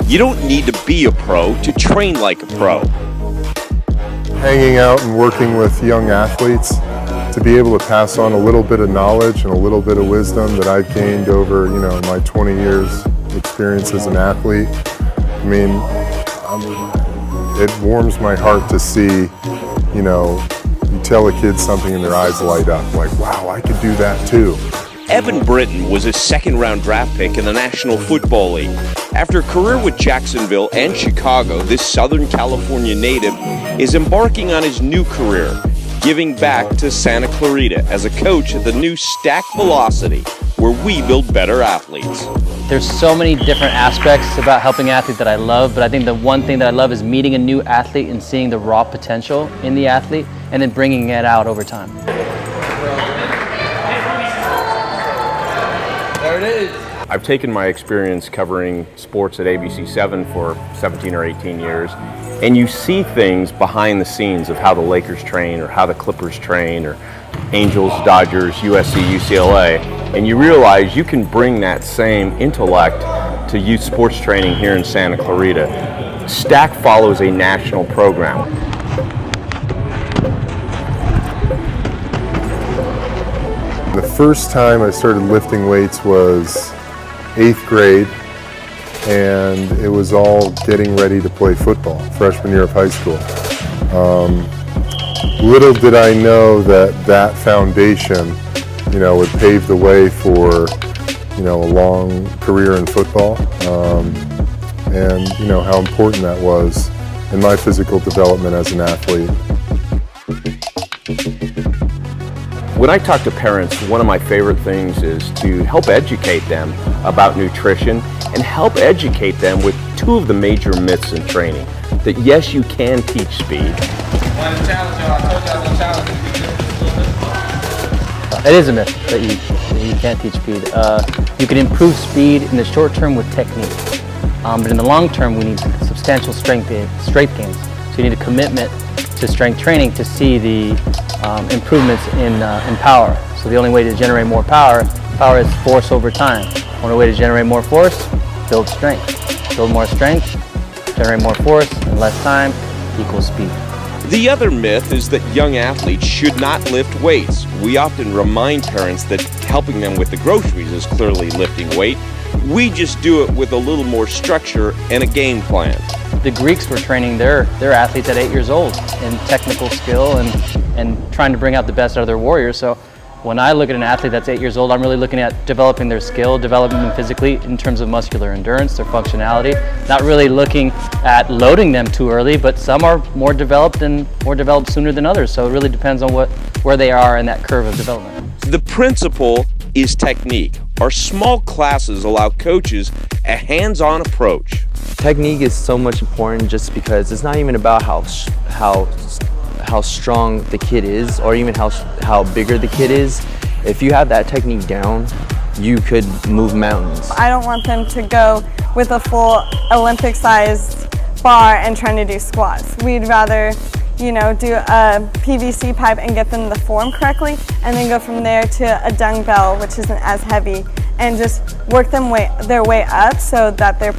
You don't need to be a pro to train like a pro. Hanging out and working with young athletes, to be able to pass on a little bit of knowledge and a little bit of wisdom that I've gained over, my 20 years experience as an athlete. I mean, it warms my heart to see, you tell a kid something and their eyes light up, like, wow, I could do that too. Evan Britton was a second-round draft pick in the National Football League. After a career with Jacksonville and Chicago, this Southern California native is embarking on his new career, giving back to Santa Clarita as a coach at the new Stack Velocity, where we build better athletes. There's so many different aspects about helping athletes that I love, but I think the one thing that I love is meeting a new athlete and seeing the raw potential in the athlete and then bringing it out over time. There it is. I've taken my experience covering sports at ABC7 for 17 or 18 years, and you see things behind the scenes of how the Lakers train or how the Clippers train or Angels, Dodgers, USC, UCLA, and you realize you can bring that same intellect to youth sports training here in Santa Clarita. Stack follows a national program. The first time I started lifting weights was 8th grade, and it was all getting ready to play football, freshman year of high school. Little did I know that foundation, would pave the way for, a long career in football, and how important that was in my physical development as an athlete. When I talk to parents, one of my favorite things is to help educate them about nutrition and help educate them with two of the major myths in training. That yes, you can teach speed. It is a myth that you can't teach speed. You can improve speed in the short term with technique, but in the long term we need substantial strength gains. So you need a commitment to strength training to see the improvements in power. So the only way to generate more power is force over time. Only way to generate more force, build strength. Build more strength, generate more force, in less time equals speed. The other myth is that young athletes should not lift weights. We often remind parents that helping them with the groceries is clearly lifting weight. We just do it with a little more structure and a game plan. The Greeks were training their athletes at 8 years old in technical skill and trying to bring out the best out of their warriors. So when I look at an athlete that's 8 years old, I'm really looking at developing their skill, developing them physically in terms of muscular endurance, their functionality, not really looking at loading them too early, but some are more developed sooner than others. So it really depends on where they are in that curve of development. The principle is technique. Our small classes allow coaches a hands-on approach. Technique is so much important just because it's not even about how strong the kid is or even how bigger the kid is. If you have that technique down, you could move mountains. I don't want them to go with a full Olympic-sized bar and trying to do squats. We'd rather, do a PVC pipe and get them the form correctly, and then go from there to a dumbbell, which isn't as heavy, and just work their way up so that they're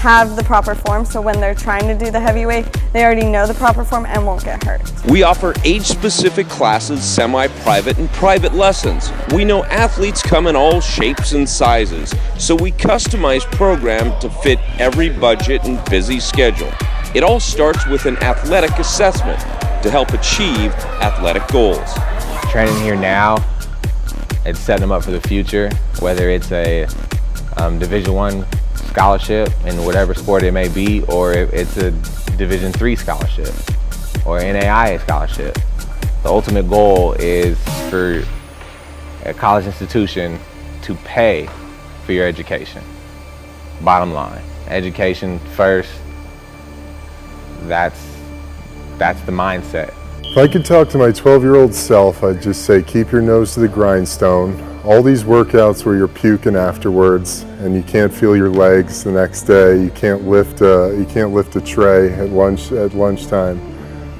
have the proper form, so when they're trying to do the heavyweight, they already know the proper form and won't get hurt. We offer age-specific classes, semi-private and private lessons. We know athletes come in all shapes and sizes, so we customize program to fit every budget and busy schedule. It all starts with an athletic assessment to help achieve athletic goals. Training here now, it's setting them up for the future, whether it's a Division I scholarship in whatever sport it may be, or if it's a Division III scholarship or NAIA scholarship. The ultimate goal is for a college institution to pay for your education. Bottom line, education first. That's the mindset. If I could talk to my 12-year-old self, I'd just say, keep your nose to the grindstone. All these workouts where you're puking afterwards and you can't feel your legs the next day, you can't lift a tray at lunchtime.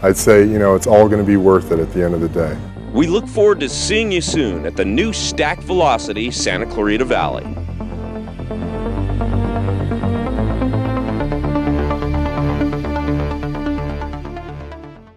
I'd say, it's all going to be worth it at the end of the day. We look forward to seeing you soon at the new Stack Velocity, Santa Clarita Valley.